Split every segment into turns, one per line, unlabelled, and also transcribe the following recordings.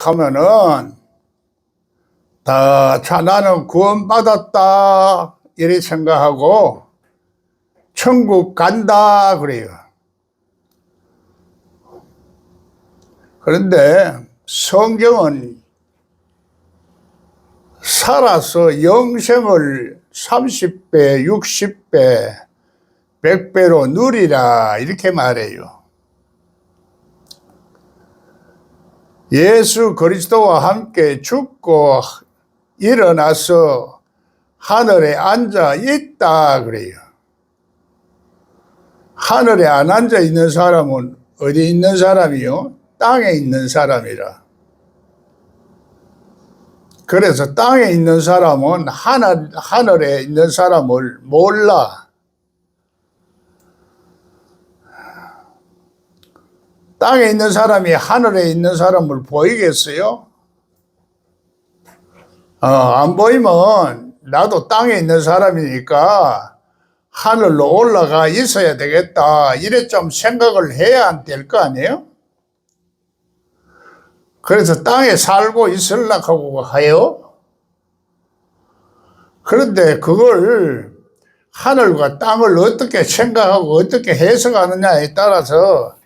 하면은 자 나는 구원받았다 이렇게 생각하고 천국 간다 그래요. 그런데 성경은 살아서 영생을 30배, 60배, 100배로 누리라 이렇게 말해요. 예수 그리스도와 함께 죽고 일어나서 하늘에 앉아 있다 그래요. 하늘에 안 앉아 있는 사람은 어디 있는 사람이요? 땅에 있는 사람이라. 그래서 땅에 있는 사람은 하늘에 있는 사람을 몰라. 땅에 있는 사람이 하늘에 있는 사람을 보이겠어요? 안 보이면 나도 땅에 있는 사람이니까 하늘로 올라가 있어야 되겠다. 이래 좀 생각을 해야 될 거 아니에요? 그래서 땅에 살고 있으려고 해요. 그런데 그걸 하늘과 땅을 어떻게 생각하고 어떻게 해석하느냐에 따라서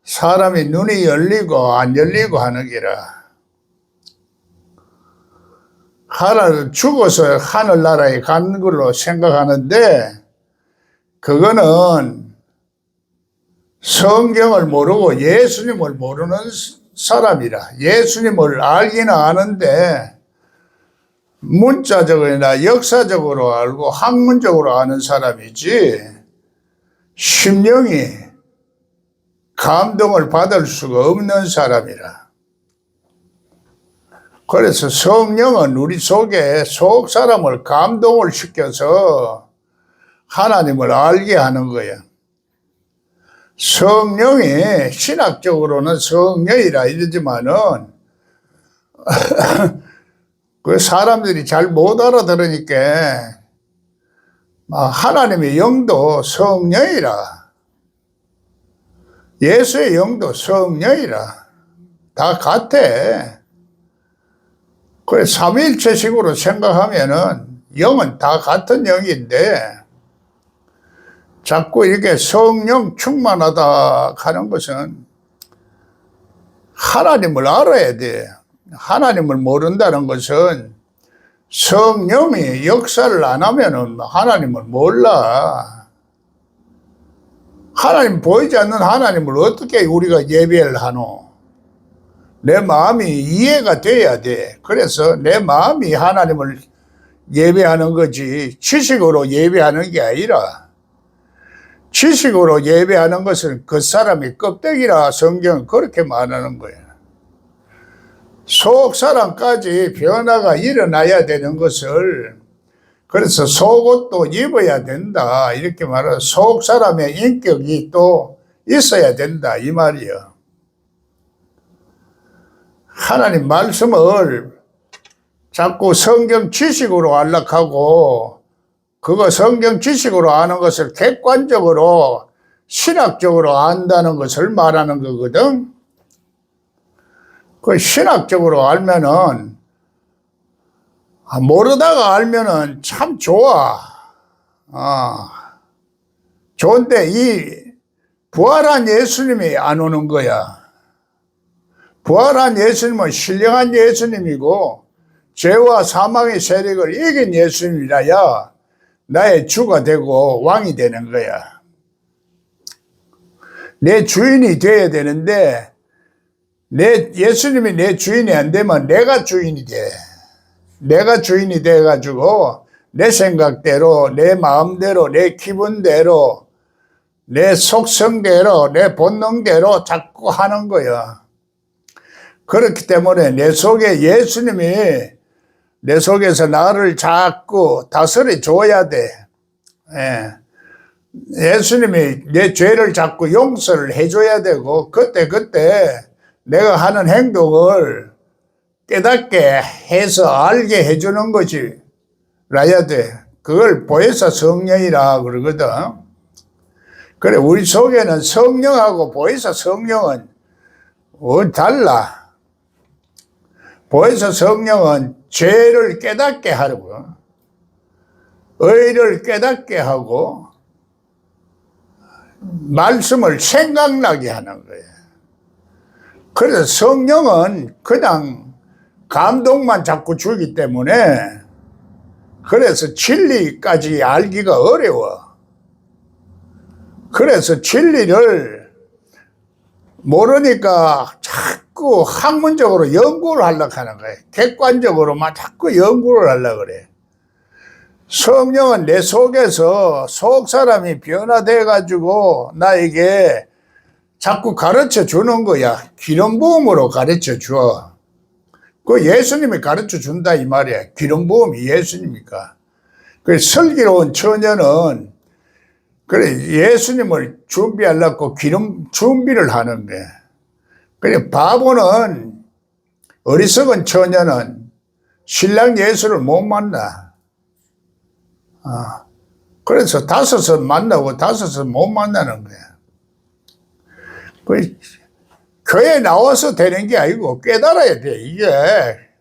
사람이 눈이 열리고 안 열리고 하는 기라. 하늘 죽어서 하늘나라에 가는 걸로 생각하는데 그거는 성경을 모르고 예수님을 모르는 사람이라. 예수님을 알기는 아는데 문자적이나 역사적으로 알고 학문적으로 아는 사람이지 심령이 감동을 받을 수가 없는 사람이라. 그래서 성령은 우리 속에 속 사람을 감동을 시켜서 하나님을 알게 하는 거야. 성령이 신학적으로는 성령이라 이러지만은 그 사람들이 잘 못 알아들으니까 하나님의 영도 성령이라. 예수의 영도 성령이라. 다 같아. 그래 삼위일체식으로 생각하면은 영은 다 같은 영인데 자꾸 이렇게 성령 충만하다 하는 것은 하나님을 알아야 돼. 하나님을 모른다는 것은 성령이 역사를 안 하면은 하나님을 몰라. 하나님 보이지 않는 하나님을 어떻게 우리가 예배를 하노? 내 마음이 이해가 돼야 돼. 그래서 내 마음이 하나님을 예배하는 거지 지식으로 예배하는 게 아니라 지식으로 예배하는 것은 그 사람이 껍데기라 성경은 그렇게 말하는 거예요. 속 사람까지 변화가 일어나야 되는 것을 그래서 속옷도 입어야 된다 이렇게 말해요. 속 사람의 인격이 또 있어야 된다 이 말이에요. 하나님 말씀을 자꾸 성경 지식으로 알락하고 그거 성경 지식으로 아는 것을 객관적으로 신학적으로 안다는 것을 말하는 거거든. 그 신학적으로 알면은 모르다가 알면은 참 좋아. 좋은데 이 부활한 예수님이 안 오는 거야. 부활한 예수님은 신령한 예수님이고 죄와 사망의 세력을 이긴 예수님이라야 나의 주가 되고 왕이 되는 거야. 내 주인이 돼야 되는데 예수님이 내 주인이 안 되면 내가 주인이 돼. 내가 주인이 돼가지고 내 생각대로 내 마음대로 내 기분대로 내 속성대로 내 본능대로 자꾸 하는 거야. 그렇기 때문에 내 속에 예수님이 내 속에서 나를 자꾸 다스려 줘야 돼. 예수님이 내 죄를 자꾸 용서를 해줘야 되고 그때 내가 하는 행동을 깨닫게 해서 알게 해주는 것이 라야 돼. 그걸 보혜사 성령이라 그러거든. 그래 우리 속에는 성령하고 보혜사 성령은 달라. 보혜사 성령은 죄를 깨닫게 하고 의를 깨닫게 하고 말씀을 생각나게 하는 거예요. 그래서 성령은 그냥 감동만 자꾸 주기 때문에 그래서 진리까지 알기가 어려워. 그래서 진리를 모르니까 자꾸 학문적으로 연구를 하려고 하는 거예요. 객관적으로만 자꾸 연구를 하려고 그래. 성령은 내 속에서 속 사람이 변화돼 가지고 나에게 자꾸 가르쳐 주는 거야. 기름 부음으로 가르쳐 줘. 그 예수님이 가르쳐 준다 이 말이야. 기름 부음이 예수님이니까. 그 슬기로운 처녀는 그래 예수님을 준비하려고 기름 준비를 하는 거야. 그래 바보는 어리석은 처녀는 신랑 예수를 못 만나. 그래서 다섯은 만나고 다섯은 못 만나는 거야. 그 교회에 나와서 되는 게 아니고 깨달아야 돼. 이게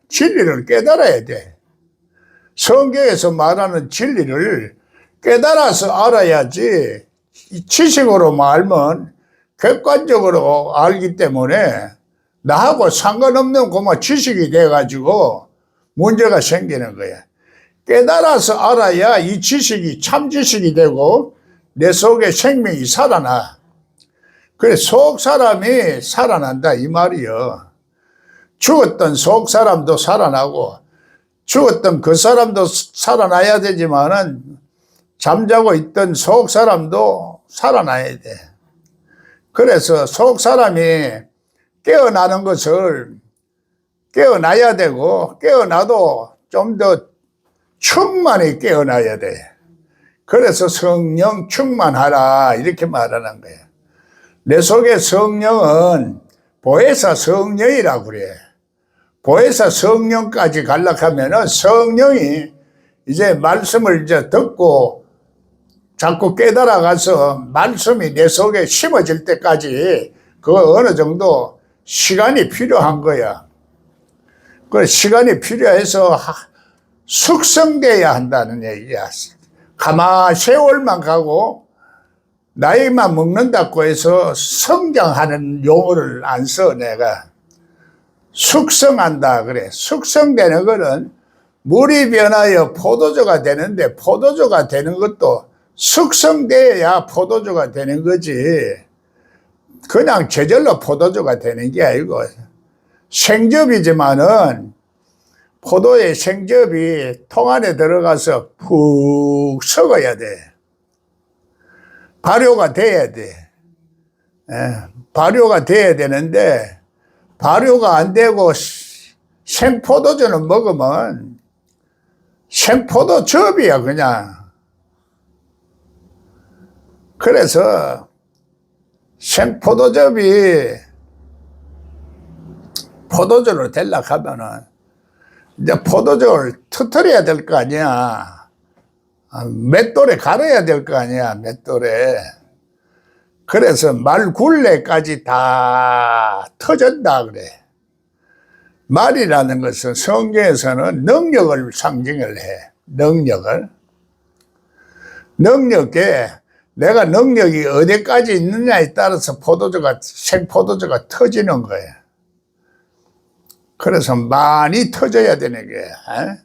진리를 깨달아야 돼. 성경에서 말하는 진리를 깨달아서 알아야지. 지식으로 알면 객관적으로 알기 때문에 나하고 상관없는 그만 지식이 돼가지고 문제가 생기는 거야. 깨달아서 알아야 이 지식이 참 지식이 되고 내 속에 생명이 살아나. 그래 속 사람이 살아난다 이 말이요. 죽었던 속 사람도 살아나고 죽었던 그 사람도 살아나야 되지만은 잠자고 있던 속 사람도 살아나야 돼. 그래서 속 사람이 깨어나는 것을 깨어나야 되고 깨어나도 좀 더 충만히 깨어나야 돼. 그래서 성령 충만하라 이렇게 말하는 거예요. 내 속에 성령은 보혜사 성령이라고 그래. 보혜사 성령까지 가려면 성령이 이제 말씀을 이제 듣고 자꾸 깨달아가서 말씀이 내 속에 심어질 때까지 그 어느 정도 시간이 필요한 거야. 그 시간이 필요해서 숙성돼야 한다는 얘기야. 가만 세월만 가고 나이만 먹는다고 해서 성장하는 용어를 안 써 내가. 숙성한다 그래. 숙성되는 거는 물이 변하여 포도주가 되는데 포도주가 되는 것도 숙성돼야 포도주가 되는 거지. 그냥 저절로 포도주가 되는 게 아니고 생즙이지만은 포도의 생즙이 통 안에 들어가서 푹 썩어야 돼. 발효가 돼야 돼. 발효가 돼야 되는데 발효가 안 되고 생포도주는 먹으면 생포도즙이야 그냥. 그래서 생포도즙이 포도주로 되려고 하면은 이제 포도주를 터뜨려야 될 거 아니야. 맷돌에 갈아야 될 거 아니야, 맷돌에. 그래서 말굴레까지 다 터진다 그래. 말이라는 것은 성경에서는 능력을 상징을 해. 능력에 내가 능력이 어디까지 있느냐에 따라서 생포도주가 터지는 거야. 그래서 많이 터져야 되는 거야.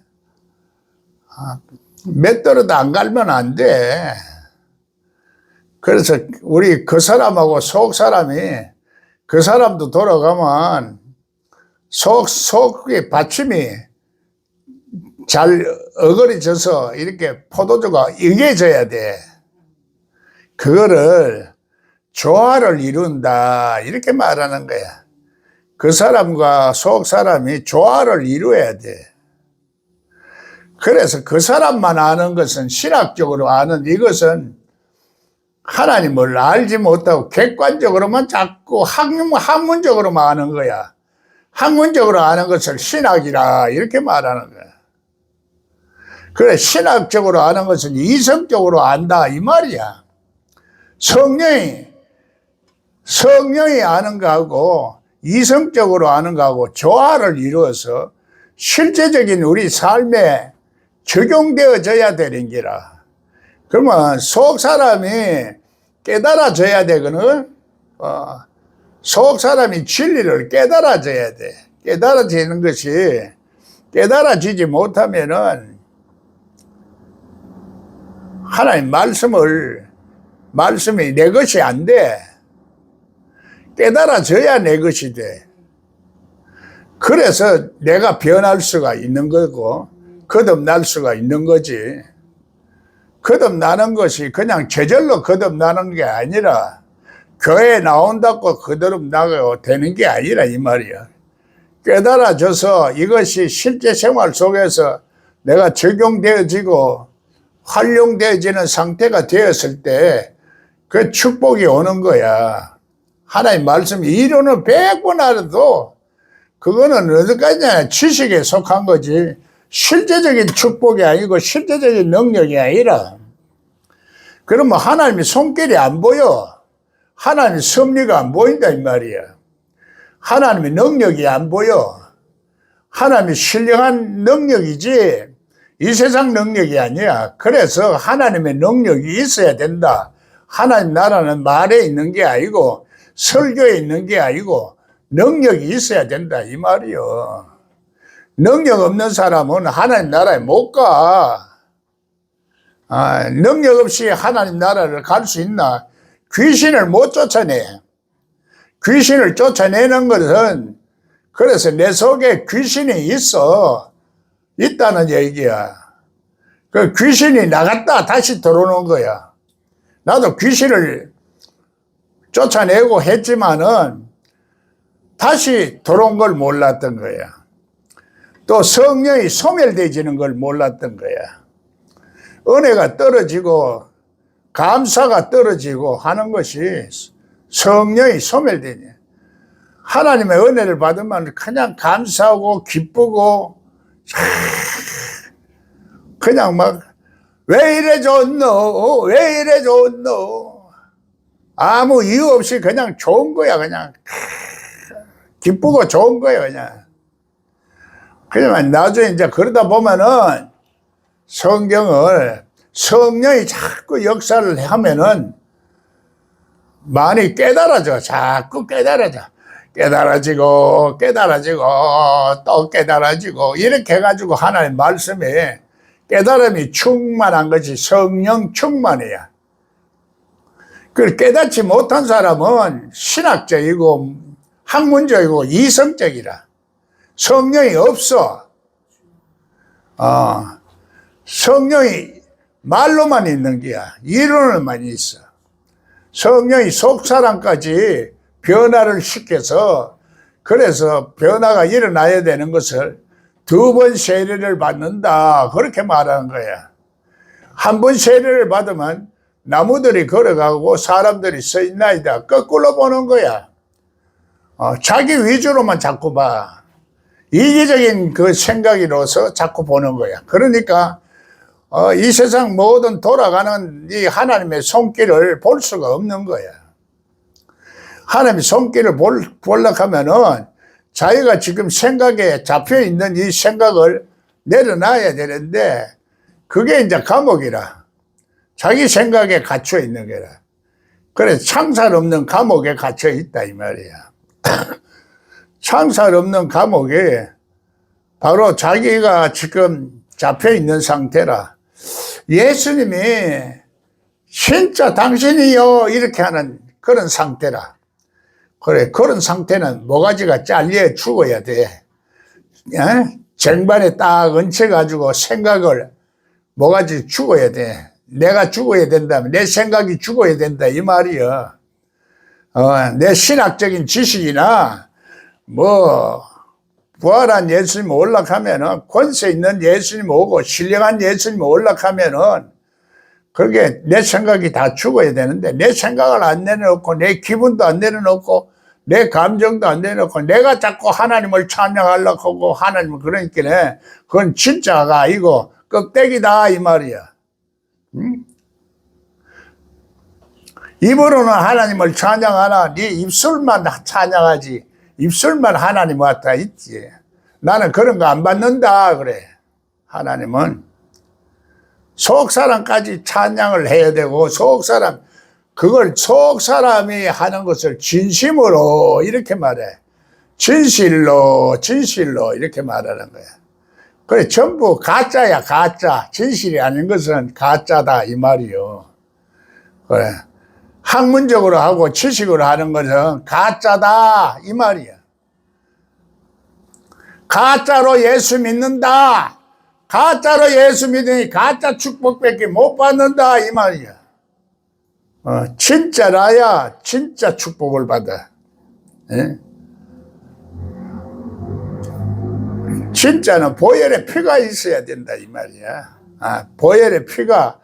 맷돌에도 안 갈면 안 돼. 그래서 우리 그 사람하고 속 사람이 그 사람도 돌아가면 속의 받침이 잘 어그러져서 이렇게 포도주가 응해져야 돼. 그거를 조화를 이룬다 이렇게 말하는 거야. 그 사람과 속 사람이 조화를 이루어야 돼. 그래서 그 사람만 아는 것은 신학적으로 아는 이것은 하나님을 알지 못하고 객관적으로만 자꾸 학문적으로만 아는 거야. 학문적으로 아는 것을 신학이라 이렇게 말하는 거야. 그래 신학적으로 아는 것은 이성적으로 안다 이 말이야. 성령이 아는 거하고 이성적으로 아는 거하고 조화를 이루어서 실제적인 우리 삶에 적용되어져야 되는 기라. 그러면 속 사람이 깨달아져야 되거든. 속 사람이 진리를 깨달아져야 돼. 깨달아지는 것이, 깨달아지지 못하면은 하나님 말씀이 내 것이 안 돼. 깨달아져야 내 것이 돼. 그래서 내가 변할 수가 있는 거고, 거듭날 수가 있는 거지. 거듭나는 것이 그냥 저절로 거듭나는 게 아니라, 교회에 나온다고 거듭나고 되는 게 아니라 이 말이야. 깨달아져서 이것이 실제 생활 속에서 내가 적용되어지고 활용되어지는 상태가 되었을 때 그 축복이 오는 거야. 하나님 말씀이 이론은 100번 알아도 그거는 어디까지나 지식에 속한 거지 실제적인 축복이 아니고 실제적인 능력이 아니라. 그러면 하나님의 손길이 안 보여. 하나님의 섭리가 안 보인다 이 말이야. 하나님의 능력이 안 보여. 하나님의 신령한 능력이지 이 세상 능력이 아니야. 그래서 하나님의 능력이 있어야 된다. 하나님 나라는 말에 있는 게 아니고 설교에 있는 게 아니고 능력이 있어야 된다 이 말이요. 능력 없는 사람은 하나님 나라에 못 가. 능력 없이 하나님 나라를 갈 수 있나? 귀신을 못 쫓아내. 귀신을 쫓아내는 것은 그래서 내 속에 귀신이 있다는 얘기야. 그 귀신이 나갔다 다시 들어오는 거야. 나도 귀신을 쫓아내고 했지만은 다시 들어온 걸 몰랐던 거야. 또 성령이 소멸되지는 걸 몰랐던 거야. 은혜가 떨어지고 감사가 떨어지고 하는 것이 성령이 소멸되니 하나님의 은혜를 받으면 그냥 감사하고 기쁘고 그냥 막 왜 이래 좋노 왜 이래 좋노 아무 이유 없이 그냥 좋은 거야. 그냥 기쁘고 좋은 거야. 그냥 나중에 이제 그러다 보면은 성경을 성령이 자꾸 역사를 하면은 많이 깨달아져. 자꾸 깨달아지고 또 깨달아지고 이렇게 해가지고 하나님 말씀에 깨달음이 충만한 것이 성령 충만이야. 그걸 깨닫지 못한 사람은 신학적이고 학문적이고 이성적이라. 성령이 없어. 성령이 말로만 있는 게야. 이론을만 있어. 성령이 속사람까지 변화를 시켜서 그래서 변화가 일어나야 되는 것을 2번 세례를 받는다. 그렇게 말하는 거야. 한 번 세례를 받으면 나무들이 걸어가고 사람들이 서 있나이다. 거꾸로 보는 거야. 자기 위주로만 자꾸 봐. 이기적인 그 생각이로서 자꾸 보는 거야. 그러니까 이 세상 모든 돌아가는 이 하나님의 손길을 볼 수가 없는 거야. 하나님의 손길을 보려고 하면은 자기가 지금 생각에 잡혀있는 이 생각을 내려놔야 되는데 그게 이제 감옥이라. 자기 생각에 갇혀 있는 거라. 그래서 창살 없는 감옥에 갇혀 있다 이 말이야. 창살 없는 감옥에 바로 자기가 지금 잡혀 있는 상태라. 예수님이 진짜 당신이요 이렇게 하는 그런 상태라. 그래, 그런 상태는 모가지가 잘려 죽어야 돼. 쟁반에 딱 얹혀가지고 생각을 모가지 죽어야 돼. 내가 죽어야 된다면 내 생각이 죽어야 된다 이 말이야. 내 신학적인 지식이나 부활한 예수님 올라가면은 권세 있는 예수님 오고 신령한 예수님 올라가면은 그게 내 생각이 다 죽어야 되는데 내 생각을 안 내려놓고 내 기분도 안 내려놓고 내 감정도 안 내려놓고 내가 자꾸 하나님을 찬양하려고 하고 하나님을 그러니까 그건 진짜가 아니고 껍데기다 이 말이야. 입으로는 하나님을 찬양하나 네 입술만 찬양하지 입술만 하나님 왔다 있지. 나는 그런 거 안 받는다 그래. 하나님은 속사람까지 찬양을 해야 되고 속사람 그걸 속사람이 하는 것을 진심으로 이렇게 말해. 진실로 진실로 이렇게 말하는 거야. 그래 전부 가짜야 가짜. 진실이 아닌 것은 가짜다 이 말이요. 그래 학문적으로 하고 지식으로 하는 것은 가짜다 이 말이야. 가짜로 예수 믿는다. 가짜로 예수 믿으니 가짜 축복밖에 못 받는다 이 말이야. 진짜라야 진짜 축복을 받아. 예? 진짜는 보혈의 피가 있어야 된다 이 말이야. 보혈의 피가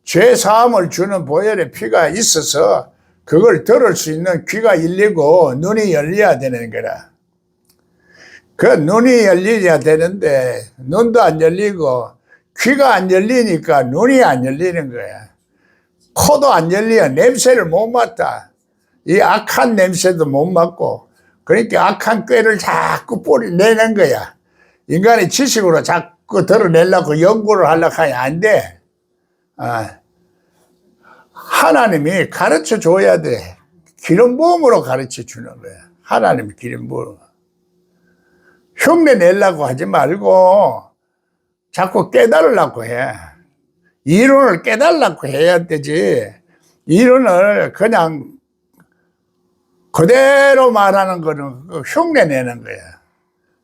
죄 사함을 주는 보혈의 피가 있어서 그걸 들을 수 있는 귀가 열리고 눈이 열려야 되는 거라. 그 눈이 열려야 되는데 눈도 안 열리고 귀가 안 열리니까 눈이 안 열리는 거야. 코도 안 열려. 냄새를 못 맡아. 이 악한 냄새도 못 맡고 그러니까 악한 꾀를 자꾸 뿌리내는 거야. 인간의 지식으로 자꾸 드러내려고 연구를 하려고 하면 안 돼. 하나님이 가르쳐 줘야 돼. 기름 부음으로 가르쳐 주는 거야. 하나님이 기름 부음. 흉내 내려고 하지 말고 자꾸 깨달으려고 해. 이론을 깨달으려고 해야 되지. 이론을 그냥 그대로 말하는 거는 흉내 내는 거야.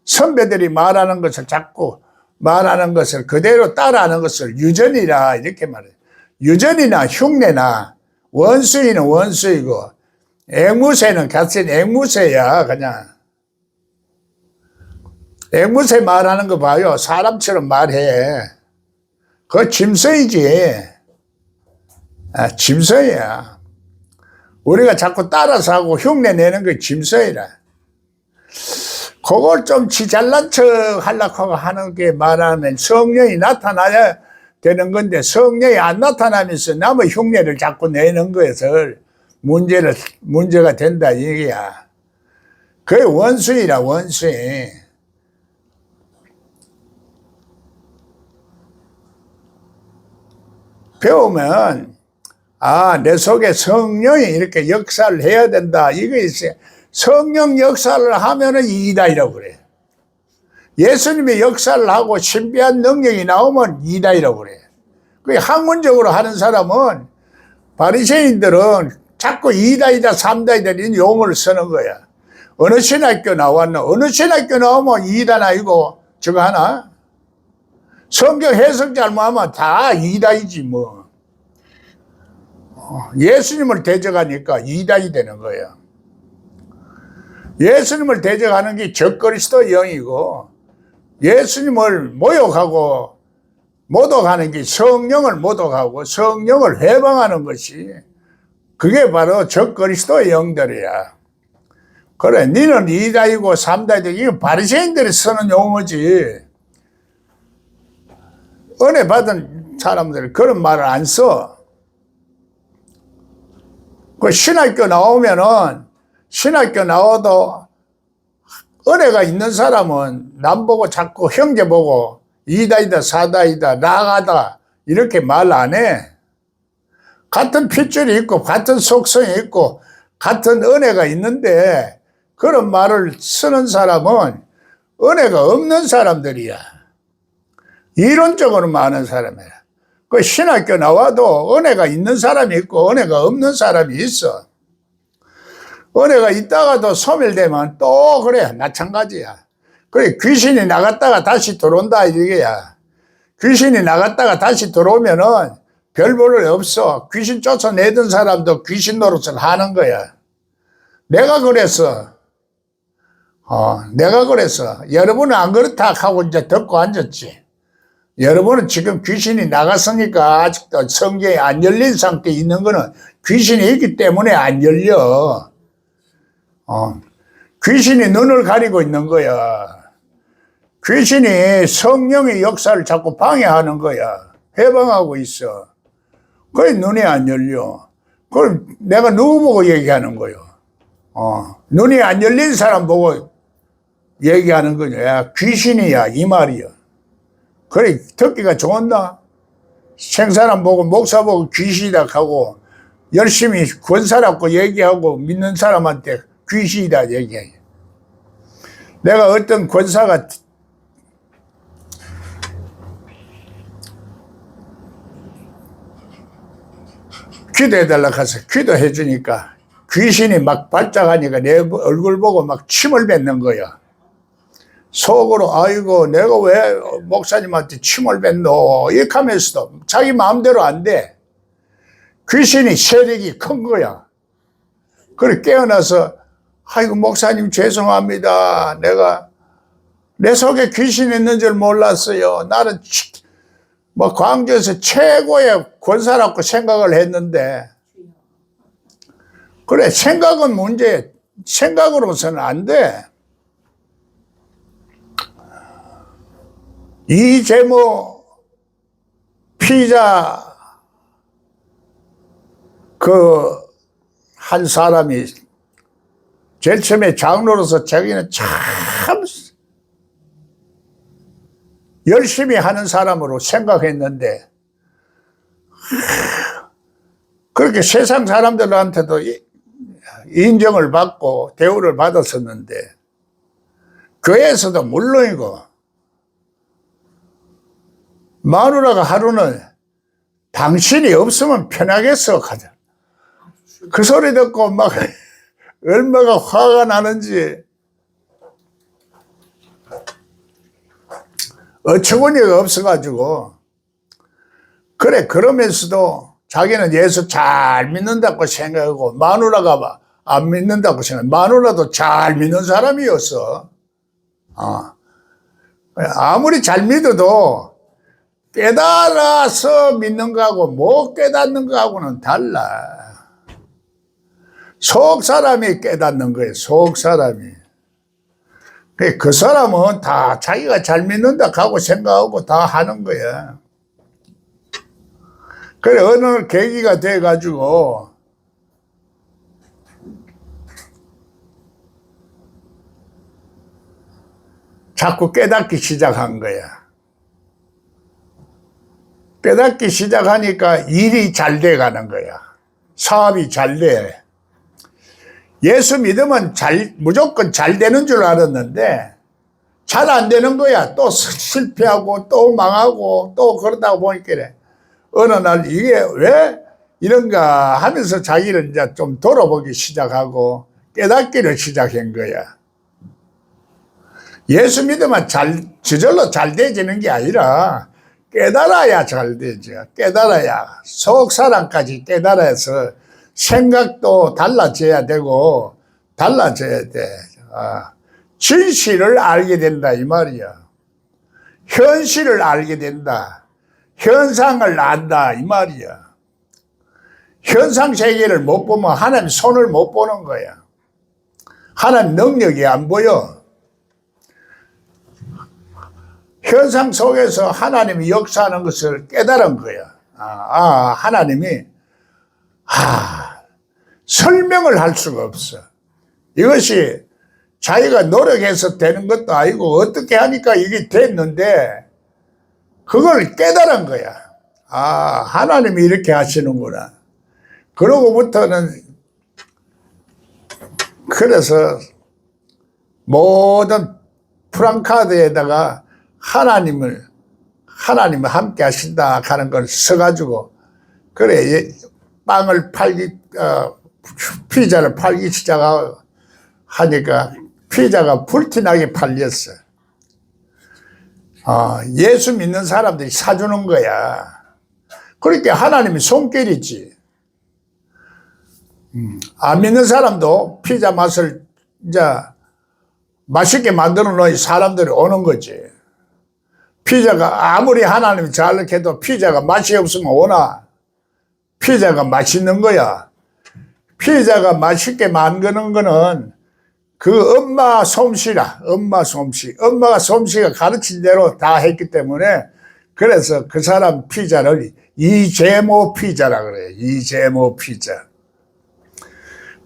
선배들이 말하는 것을 자꾸 말하는 것을 그대로 따라하는 것을 유전이라 이렇게 말해. 유전이나 흉내나 원수이는 원수이고 앵무새는 같은 앵무새야. 그냥 앵무새 말하는 거 봐요. 사람처럼 말해. 그거 짐승이지. 짐승이야. 우리가 자꾸 따라서 하고 흉내 내는 게 짐승이라. 그걸 좀 지잘난 척 하려고 하는 게 말하면 성령이 나타나야 되는 건데 성령이 안 나타나면서 남의 흉내를 자꾸 내는 것을 문제가 된다 이게야. 그게 원수이라 원수이. 배우면 내 속에 성령이 이렇게 역사를 해야 된다. 이거 있어요. 성령 역사를 하면은 이다이라고 그래. 예수님의 역사를 하고 신비한 능력이 나오면 이다이라고 그래. 그 학문적으로 하는 사람은 바리새인들은 자꾸 이다이다 삼다이다 이런 용어를 쓰는 거야. 어느 신학교 나왔나? 어느 신학교 나오면 이단 아니고 저거 하나? 성경 해석 잘못하면 다 이다이지 뭐. 예수님을 대적하니까 이단이 되는 거예요. 예수님을 대적하는 게 적그리스도 영이고 예수님을 모욕하고 모독하는 게 성령을 모독하고 성령을 회방하는 것이 그게 바로 적그리스도의 영들이야. 그래 니는 이다이고 삼다이고 이거 바리새인들이 쓰는 용어지. 은혜 받은 사람들은 그런 말을 안 써. 그 신학교 나와도 은혜가 있는 사람은 남 보고 자꾸 형제 보고 이다이다 사다이다 나가다 이렇게 말 안 해. 같은 핏줄이 있고 같은 속성이 있고 같은 은혜가 있는데 그런 말을 쓰는 사람은 은혜가 없는 사람들이야. 이론적으로 많은 사람이야. 그 신학교 나와도 은혜가 있는 사람이 있고 은혜가 없는 사람이 있어. 은혜가 있다가도 소멸되면 또 그래 마찬가지야. 그래 귀신이 나갔다가 다시 들어온다 이게야. 귀신이 나갔다가 다시 들어오면은 별 볼일 없어. 귀신 쫓아내던 사람도 귀신 노릇을 하는 거야. 내가 그랬어. 여러분은 안 그렇다 하고 이제 듣고 앉았지. 여러분은 지금 귀신이 나갔으니까 아직도 성경이 안 열린 상태에 있는 거는 귀신이 있기 때문에 안 열려. 귀신이 눈을 가리고 있는 거야. 귀신이 성령의 역사를 자꾸 방해하는 거야. 해방하고 있어. 그래 눈이 안 열려. 그럼 내가 누구 보고 얘기하는 거요? 눈이 안 열린 사람 보고 얘기하는 거냐. 야, 귀신이야 이 말이야. 그래 듣기가 좋았나? 생사람 보고 목사 보고 귀신이다 하고 열심히 권사라고 얘기하고 믿는 사람한테 귀신이다 얘기해. 내가 어떤 권사가 기도해달라고 해서 기도해 주니까 귀신이 막 발작하니까 내 얼굴 보고 막 침을 뱉는 거야. 속으로 아이고 내가 왜 목사님한테 침을 뱉노 이렇게 하면서도 자기 마음대로 안 돼. 귀신이 세력이 큰 거야. 그래 깨어나서 아이고 목사님 죄송합니다. 내가 내 속에 귀신이 있는 줄 몰랐어요. 나는 뭐 광주에서 최고의 권사라고 생각을 했는데 그래 생각은 문제 생각으로서는 안 돼. 이재모 피자 그 한 사람이 제일 처음에 장로로서 자기는 참 열심히 하는 사람으로 생각했는데 그렇게 세상 사람들한테도 인정을 받고 대우를 받았었는데 교회에서도 물론이고 마누라가 하루는 당신이 없으면 편하겠어 가자. 그 소리 듣고 막 얼마나 화가 나는지 어처구니가 없어가지고 그래 그러면서도 자기는 예수 잘 믿는다고 생각하고 마누라가 안 믿는다고 생각해. 마누라도 잘 믿는 사람이었어. 아무리 잘 믿어도 깨달아서 믿는 거하고 못 깨닫는 거하고는 달라. 속 사람이 깨닫는 거예요. 속 사람이. 그 사람은 다 자기가 잘 믿는다 하고 생각하고 다 하는 거야. 그래 어느 계기가 돼가지고 자꾸 깨닫기 시작한 거야. 깨닫기 시작하니까 일이 잘 돼가는 거야. 사업이 잘 돼. 예수 믿으면 무조건 잘 되는 줄 알았는데 잘 안 되는 거야. 또 실패하고 또 망하고 또 그러다 보니까 어느 날 이게 왜 이런가 하면서 자기를 이제 좀 돌아보기 시작하고 깨닫기를 시작한 거야. 예수 믿으면 저절로 잘 되지는 게 아니라 깨달아야 잘 되죠. 깨달아야 속 사람까지 깨달아서 생각도 달라져야 되고 달라져야 돼. 진실을 알게 된다 이 말이야. 현실을 알게 된다. 현상을 안다 이 말이야. 현상 세계를 못 보면 하나님 손을 못 보는 거야. 하나님 능력이 안 보여. 현상 속에서 하나님이 역사하는 것을 깨달은 거야. 하나님이 설명을 할 수가 없어. 이것이 자기가 노력해서 되는 것도 아니고 어떻게 하니까 이게 됐는데 그걸 깨달은 거야. 하나님이 이렇게 하시는구나. 그러고부터는 그래서 모든 프랑카드에다가 하나님을 함께 하신다 하는 걸 써가지고 그래 빵을 피자를 팔기 시작하니까 피자가 불티나게 팔렸어. 예수 믿는 사람들이 사주는 거야. 그렇게 하나님이 손길이지. 안 믿는 사람도 피자 맛을 이제 맛있게 만들어 놓은 사람들이 오는 거지. 피자가 아무리 하나님이 잘해도 피자가 맛이 없으면 오나? 피자가 맛있는 거야. 피자가 맛있게 만드는 거는 그 엄마 솜씨라, 엄마 솜씨. 엄마가 솜씨가 가르친 대로 다 했기 때문에 그래서 그 사람 피자를 이재모 피자라 그래요. 이재모 피자.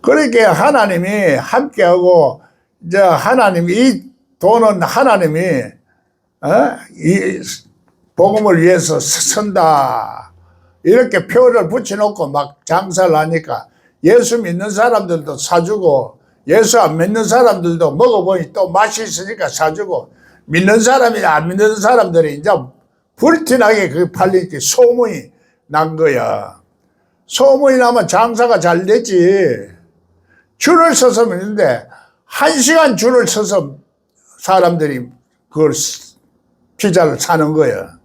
그렇게 하나님이 함께하고 이제 하나님이 이 돈은 하나님이 이 복음을 위해서 쓴다 이렇게 표를 붙여놓고 막 장사를 하니까 예수 믿는 사람들도 사주고 예수 안 믿는 사람들도 먹어보니 또 맛이 있으니까 사주고 믿는 사람이나 안 믿는 사람들이 이제 불티나게 그게 팔리니까 소문이 난 거야. 소문이 나면 장사가 잘 되지. 줄을 서서 먹는데 1시간 줄을 서서 사람들이 그걸 피자를 사는 거야.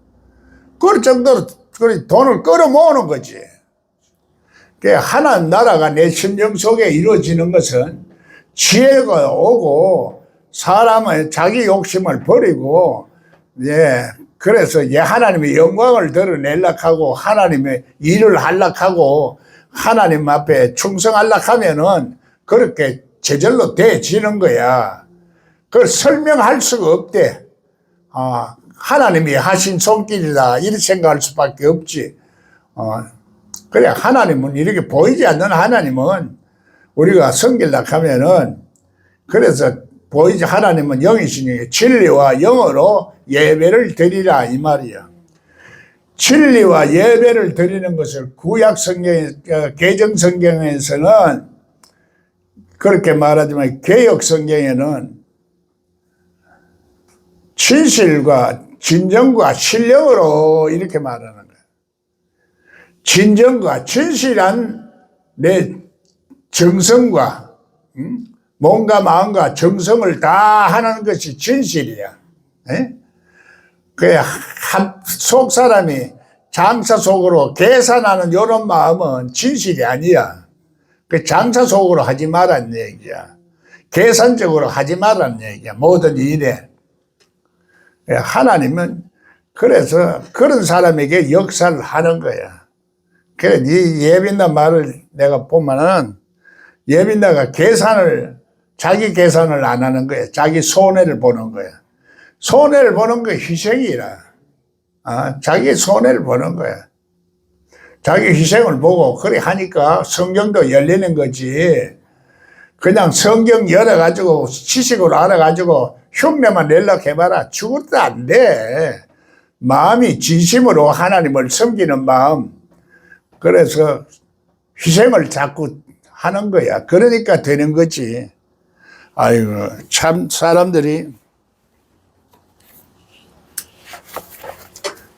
그럴 정도로 돈을 끌어모으는 거지. 하나님 나라가 내 심령 속에 이루어지는 것은 지혜가 오고 사람의 자기 욕심을 버리고 그래서 하나님의 영광을 드러내려고 하고 하나님의 일을 하려고 하고 하나님 앞에 충성하려고 하면은 그렇게 제절로 돼지는 거야. 그걸 설명할 수가 없대. 하나님이 하신 손길이다 이렇게 생각할 수밖에 없지. 그래 하나님은 이렇게 보이지 않는 하나님은 우리가 섬기려고 하면은 그래서 보이지 하나님은 영이시니 진리와 영으로 예배를 드리라 이 말이야. 진리와 예배를 드리는 것을 구약 성경, 개정 성경에서는 그렇게 말하지만 개역 성경에는 진실과 진정과 신령으로 이렇게 말하는 거야. 진정과 진실한 내 정성과 몸과 마음과 정성을 다 하는 것이 진실이야. 속 사람이 장사 속으로 계산하는 이런 마음은 진실이 아니야. 그 장사 속으로 하지 말란 얘기야. 계산적으로 하지 말란 얘기야. 모든 일에. 하나님은 그래서 그런 사람에게 역사를 하는 거야. 그래, 이 예빈다 말을 내가 보면은 예빈다가 자기 계산을 안 하는 거야. 자기 손해를 보는 거야. 손해를 보는 거 희생이라. 자기 손해를 보는 거야. 자기 희생을 보고 그래 하니까 성경도 열리는 거지. 그냥 성경 열어가지고 지식으로 알아가지고 흉내만 내려고 해봐라. 죽어도 안 돼. 마음이 진심으로 하나님을 섬기는 마음. 그래서 희생을 자꾸 하는 거야. 그러니까 되는 거지. 아이고, 참, 사람들이,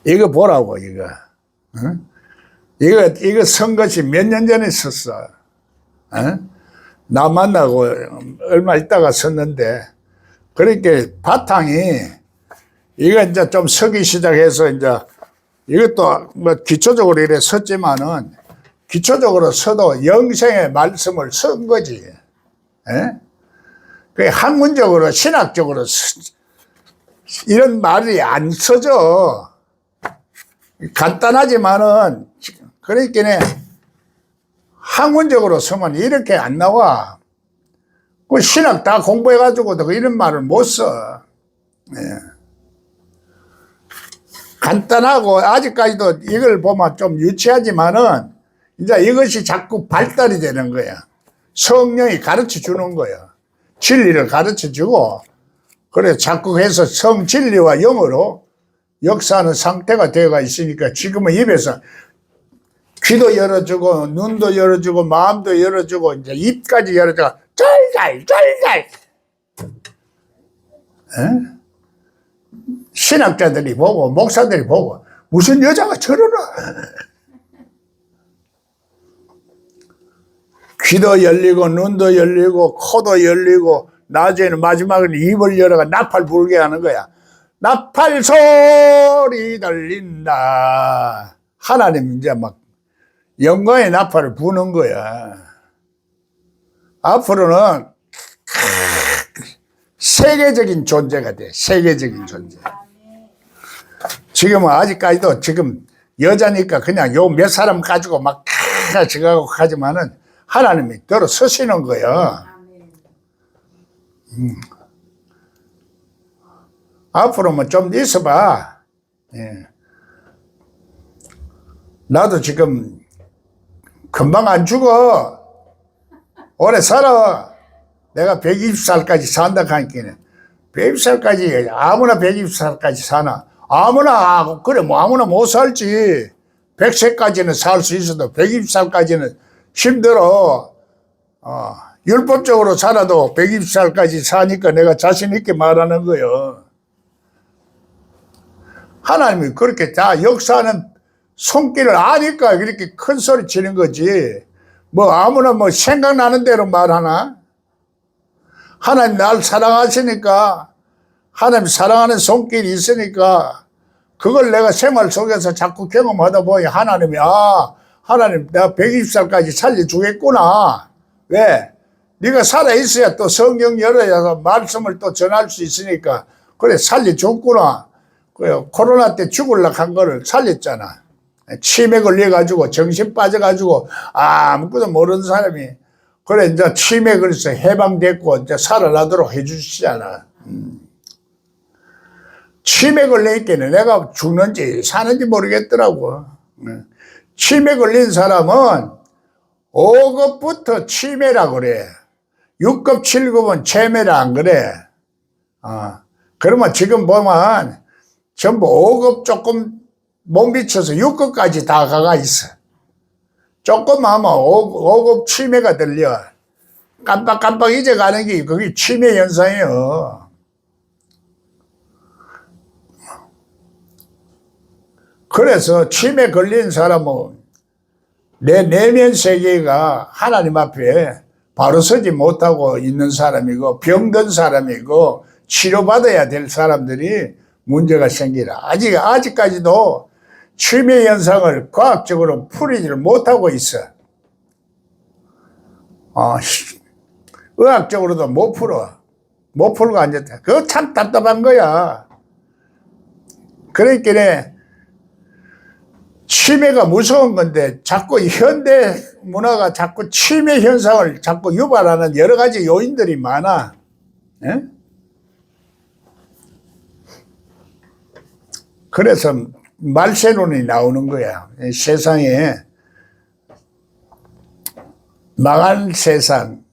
이거 보라고, 이거. 응? 이거 쓴 것이 몇 년 전에 썼어. 응? 나 만나고 얼마 있다가 썼는데, 그러니까 바탕이, 이거 이제 좀 서기 시작해서 이제, 이것도 뭐 기초적으로 이래 썼지만은, 기초적으로 써도 영생의 말씀을 쓴 거지. 그 학문적으로, 신학적으로 이런 말이 안 써져. 간단하지만은, 그러니까 학문적으로 쓰면 이렇게 안 나와. 그 신학 다 공부해가지고도 이런 말을 못 써. 간단하고, 아직까지도 이걸 보면 좀 유치하지만은, 이제 이것이 자꾸 발달이 되는 거야. 성령이 가르쳐 주는 거야. 진리를 가르쳐 주고, 그래, 자꾸 해서 성진리와 영으로 역사하는 상태가 되어가 있으니까 지금은 입에서 귀도 열어주고, 눈도 열어주고, 마음도 열어주고, 이제 입까지 열어주고, 짤짤. 신학자들이 보고, 목사들이 보고, 무슨 여자가 저러나? 귀도 열리고 눈도 열리고 코도 열리고 나중에는 마지막에는 입을 열어가 나팔 불게 하는 거야. 나팔 소리 들린다. 하나님 이제 막 영광의 나팔을 부는 거야. 앞으로는 세계적인 존재가 돼. 세계적인 존재. 지금은 아직까지도 지금 여자니까 그냥 요 몇 사람 가지고 막 지가고 하지만은 하나님이 들어 서시는 거예요. 앞으로는 좀 있어봐. 나도 지금 금방 안 죽어. 오래 살아. 내가 120살까지 산다 하니까 120살까지 아무나 120살까지 사나? 아무나 그래 뭐 아무나 못 살지. 100세까지는 살 수 있어도 120살까지는 힘들어. 율법적으로 살아도 120살까지 사니까 내가 자신 있게 말하는 거예요. 하나님이 그렇게 다 역사하는 손길을 아니까 그렇게 큰 소리 치는 거지. 뭐 아무나 뭐 생각나는 대로 말하나? 하나님 날 사랑하시니까, 하나님 사랑하는 손길이 있으니까 그걸 내가 생활 속에서 자꾸 경험하다 보니 하나님이 하나님 내가 120살까지 살려주겠구나. 왜? 네가 살아있어야 또 성경 열어야 말씀을 또 전할 수 있으니까 그래 살려줬구나. 그래 코로나 때 죽으려고 한 거를 살렸잖아. 치매 걸려가지고 정신 빠져가지고 아무것도 모르는 사람이 그래 이제 치매 걸려서 해방됐고 이제 살아나도록 해주시잖아. 치매 걸려있기는 내가 죽는지 사는지 모르겠더라고. 치매 걸린 사람은 5급부터 치매라 그래. 6급, 7급은 치매라 안 그래. 그러면 지금 보면 전부 5급 조금 못 미쳐서 6급까지 다 가가 있어. 조금 하면 5급 치매가 들려. 깜빡깜빡 잊어가는 게 그게 치매 현상이에요. 그래서 치매 걸린 사람은 내 내면 세계가 하나님 앞에 바로 서지 못하고 있는 사람이고 병든 사람이고 치료받아야 될 사람들이 문제가 생기라. 아직까지도 치매 현상을 과학적으로 풀이를 못하고 있어. 의학적으로도 못 풀어. 못 풀고 앉았다. 그거 참 답답한 거야. 그러니까 치매가 무서운 건데 자꾸 현대 문화가 자꾸 치매 현상을 자꾸 유발하는 여러 가지 요인들이 많아. 예? 그래서 말세론이 나오는 거야. 세상에 망할 세상.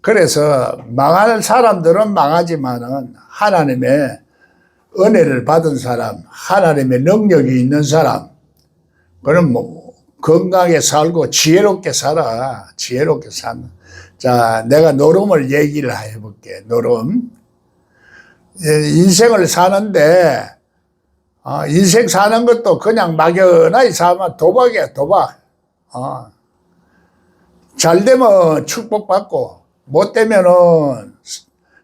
그래서 망할 사람들은 망하지만은 하나님의 은혜를 받은 사람, 하나님의 능력이 있는 사람, 그럼 뭐 건강하게 살고 지혜롭게 살아. 지혜롭게 살아. 자, 내가 노름을 얘기를 해볼게. 노름. 인생을 사는데 인생 사는 것도 그냥 막연하게 살면 도박이야, 도박. 잘 되면 축복받고 못 되면은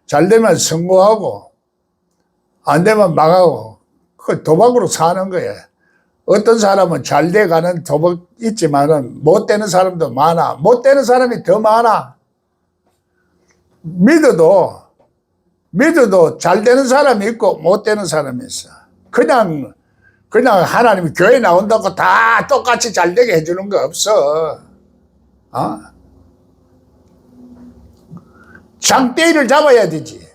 잘 되면 성공하고 안 되면 망하고 그 도박으로 사는 거예요. 어떤 사람은 잘 돼가는 도박 있지만은 못 되는 사람도 많아. 못 되는 사람이 더 많아. 믿어도 잘 되는 사람이 있고 못 되는 사람이 있어. 그냥 하나님이 교회 나온다고 다 똑같이 잘 되게 해주는 거 없어. 장대를 잡아야 되지.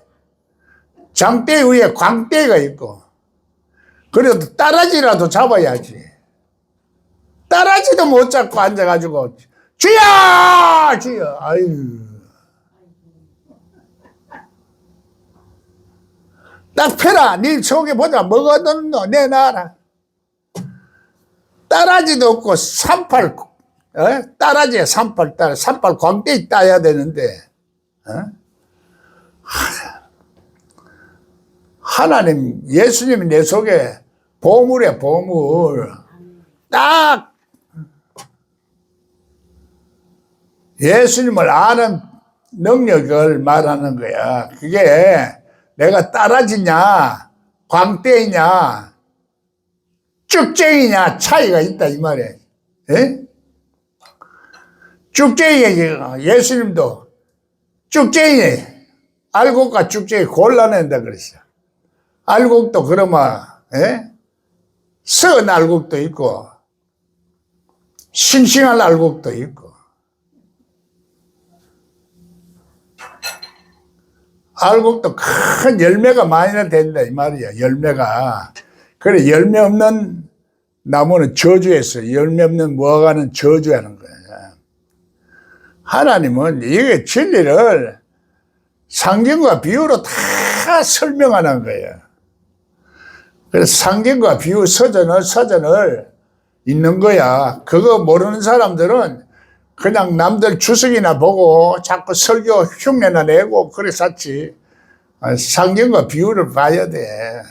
장대 위에 광대가 있고, 그래도 따라지라도 잡아야지. 따라지도 못 잡고 앉아가지고, 주여! 주여! 아유. 딱 펴라. 네 속에 보자. 뭐가 든노? 내놔라. 따라지도 없고, 따라지에 산팔 광대 따야 되는데, 하나님, 예수님이 내 속에 보물이야, 보물. 딱 예수님을 아는 능력을 말하는 거야. 그게 내가 따라지냐, 광대이냐, 쭉쟁이냐 차이가 있다 이 말이야. 예? 쭉쟁이, 예수님도 쭉쟁이, 알곡과 쭉쟁이 골라낸다 그랬어. 알곡도 그러면 썩은 알곡도 있고 싱싱한 알곡도 있고 알곡도 큰 열매가 많이 된다 이 말이야. 열매가. 그래 열매 없는 나무는 저주했어. 열매 없는 무화과는 저주하는 거야. 하나님은 이게 진리를 상징과 비유로 다 설명하는 거예요. 그래서 상징과 비유 서전을 읽는 거야. 그거 모르는 사람들은 그냥 남들 주석이나 보고 자꾸 설교 흉내나 내고 그래 샀지. 상징과 비유를 봐야 돼.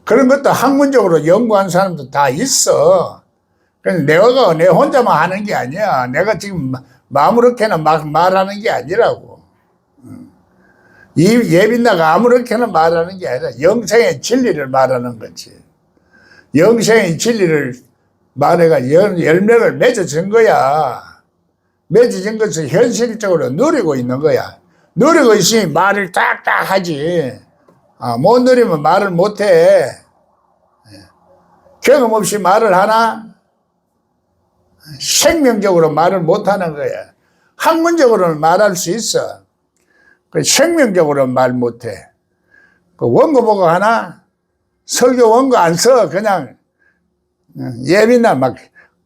그런 것도 학문적으로 연구한 사람도 다 있어. 그래서 내가 내 혼자만 하는 게 아니야. 내가 지금 아무렇게나 막 말하는 게 아니라고. 이 예빈나가 아무렇게나 말하는 게 아니라 영생의 진리를 말하는 거지. 영생의 진리를 말해가 열매를 맺어진 거야. 맺어진 것을 현실적으로 누리고 있는 거야. 누리고 있으니 말을 딱딱 하지. 못 누리면 말을 못 해. 경험 없이 말을 하나? 생명적으로 말을 못 하는 거야. 학문적으로는 말할 수 있어. 생명적으로는 말 못 해. 원고 보고 하나? 설교 원고 안 써. 그냥 예비나 막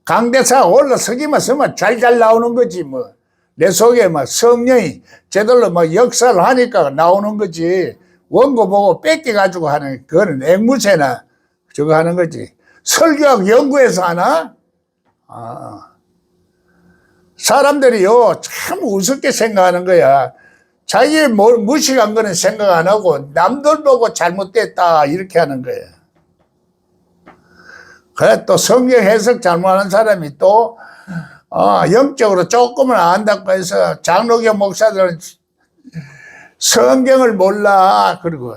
강대사 올라서기만 쓰면 잘 나오는 거지 뭐. 내 속에 막 성령이 제대로 막 역사를 하니까 나오는 거지. 원고 보고 뺏겨가지고 하는 그거는 앵무새나 저거 하는 거지. 설교학 연구해서 하나? 사람들이요 참 우습게 생각하는 거야. 자기 무식한 거는 생각 안 하고 남들 보고 잘못됐다 이렇게 하는 거야. 그래 또 성경 해석 잘못하는 사람이 또 영적으로 조금은 안다고 해서 장로교 목사들은 성경을 몰라 그러고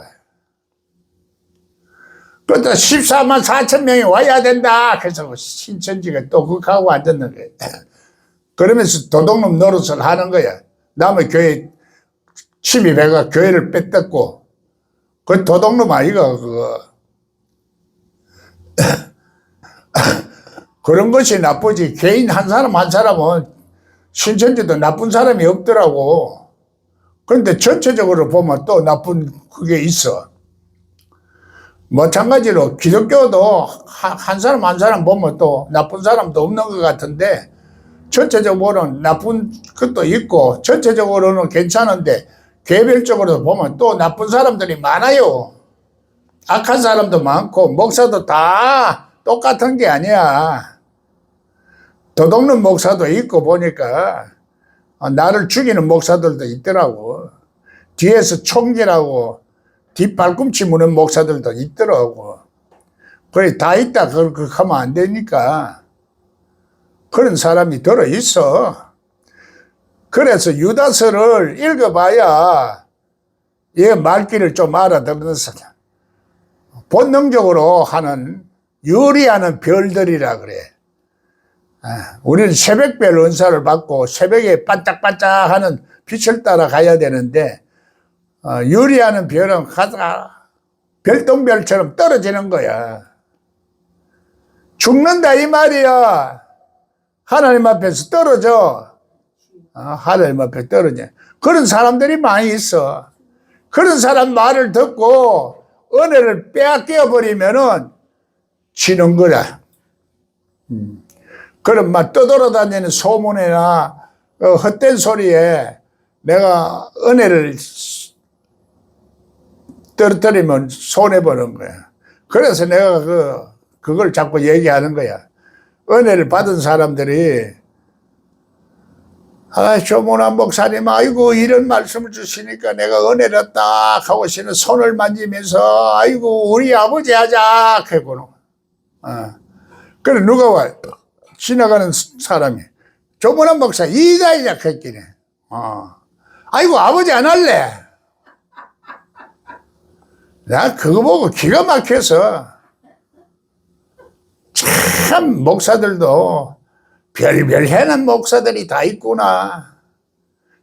그것도 14만 4천 명이 와야 된다 그래서 신천지가 또 그거 하고 앉았는 거야. 그러면서 도둑놈 노릇을 하는 거야. 남의 교회 침입해가 교회를 뺏겼고 그 도둑놈 아이가 그거. 그런 것이 나쁘지. 개인 한 사람 한 사람은 신천지도 나쁜 사람이 없더라고. 그런데 전체적으로 보면 또 나쁜 그게 있어. 마찬가지로 기독교도 한 사람 한 사람 보면 또 나쁜 사람도 없는 것 같은데 전체적으로는 나쁜 것도 있고 전체적으로는 괜찮은데 개별적으로 보면 또 나쁜 사람들이 많아요. 악한 사람도 많고 목사도 다 똑같은 게 아니야. 도둑놈 목사도 있고 보니까 나를 죽이는 목사들도 있더라고. 뒤에서 총질하고 뒷발꿈치 무는 목사들도 있더라고. 그래 다 있다 그렇게 하면 안 되니까 그런 사람이 들어있어. 그래서 유다서를 읽어봐야 얘 말귀를 좀 알아듣는서 본능적으로 하는 유리하는 별들이라 그래. 우리는 새벽별 은사를 받고 새벽에 반짝반짝하는 빛을 따라 가야 되는데 유리하는 별은 가다가 별똥별처럼 떨어지는 거야. 죽는다 이 말이야. 하나님 앞에서 떨어져. 하나님 앞에 떨어져. 그런 사람들이 많이 있어. 그런 사람 말을 듣고 은혜를 빼앗겨 버리면은 지는 거야. 그럼 막 떠돌아다니는 소문이나 헛된 소리에 내가 은혜를 떨어뜨리면 손해보는 거야. 그래서 내가 그걸 자꾸 얘기하는 거야. 은혜를 받은 사람들이 조문환 목사님 아이고 이런 말씀을 주시니까 내가 은혜를 딱 하고 손을 만지면서 아이고 우리 아버지 하자 그러고는 그래 누가 와 지나가는 사람이 조문환 목사 이자이자 그랬기네. 아이고 아버지 안 할래. 나 그거 보고 기가 막혀서 참 목사들도 별별 해난 목사들이 다 있구나.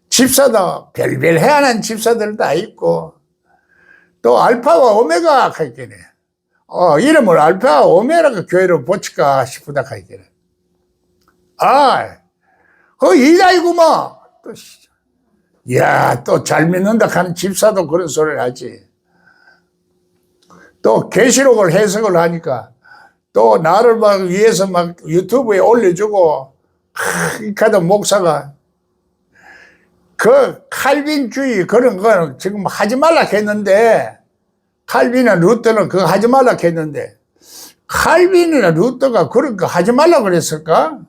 집사도 별별 해난 집사들 다 있고 또 알파와 오메가 하겠네. 이름을 알파와 오메가 교회로 붙일까 싶다 하겠네. 그 이자이구만. 또 잘 믿는다 하는 집사도 그런 소리를 하지. 또 계시록을 해석을 하니까 또 나를 막 위해서 막 유튜브에 올려주고 하던 목사가 그 칼빈주의 그런 거는 지금 하지 말라 했는데, 칼빈이나 루터는 그거 하지 말라 했는데, 칼빈이나 루터가 그런 거 하지 말라 그랬을까?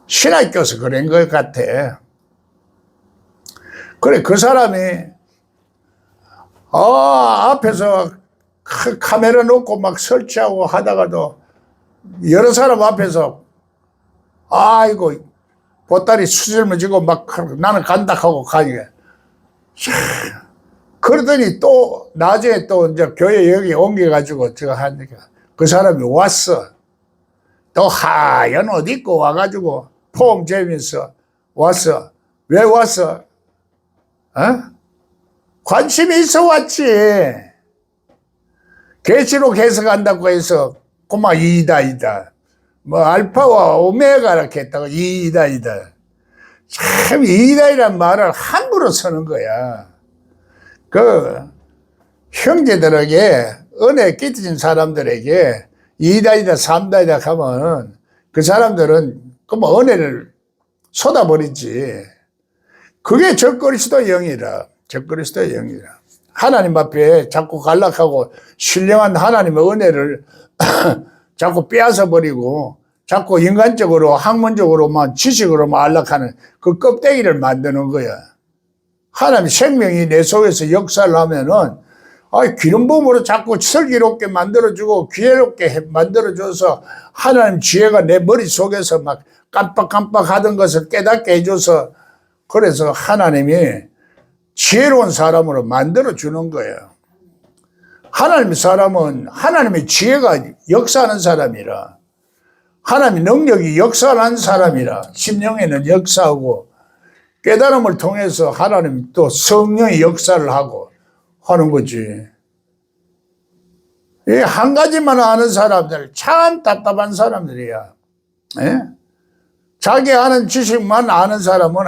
신학교에서 그런 것 같아. 그래, 그 사람이, 앞에서 카메라 놓고 막 설치하고 하다가도 여러 사람 앞에서, 아이고, 보따리 수질머지고 막 나는 간다 하고 가니까. 그러더니 또, 나중에 또 이제 교회 여기 옮겨가지고 제가 하니까 그 사람이 왔어. 또 하얀 옷 입고 와가지고 폼 재면서 왔어. 왜 왔어? 관심이 있어 왔지. 계시록 해석한다고 해서 고마 이다이다. 뭐 알파와 오메가 이렇게 했다고 이다이다. 참 이다이란 말을 함부로 쓰는 거야. 그 형제들에게 은혜 끼친 사람들에게 이다이다 삼다이다 하면 그 사람들은 그뭐 은혜를 쏟아버리지. 그게 적그리스도 영이라. 적그리스도 영이라. 하나님 앞에 자꾸 간락하고 신령한 하나님의 은혜를 자꾸 빼앗아 버리고 자꾸 인간적으로 학문적으로만 지식으로만 안락하는 그 껍데기를 만드는 거야. 하나님 생명이 내 속에서 역사를 하면은 기름 부음으로 자꾸 슬기롭게 만들어주고 귀해롭게 만들어줘서 하나님 지혜가 내 머릿속에서 막 깜빡깜빡 하던 것을 깨닫게 해줘서 그래서 하나님이 지혜로운 사람으로 만들어주는 거예요. 하나님의 사람은 하나님의 지혜가 역사하는 사람이라 하나님의 능력이 역사하는 사람이라 심령에는 역사하고 깨달음을 통해서 하나님 또 성령의 역사를 하고 하는 거지. 이 한 가지만 아는 사람들 참 답답한 사람들이야. 예? 자기 아는 지식만 아는 사람은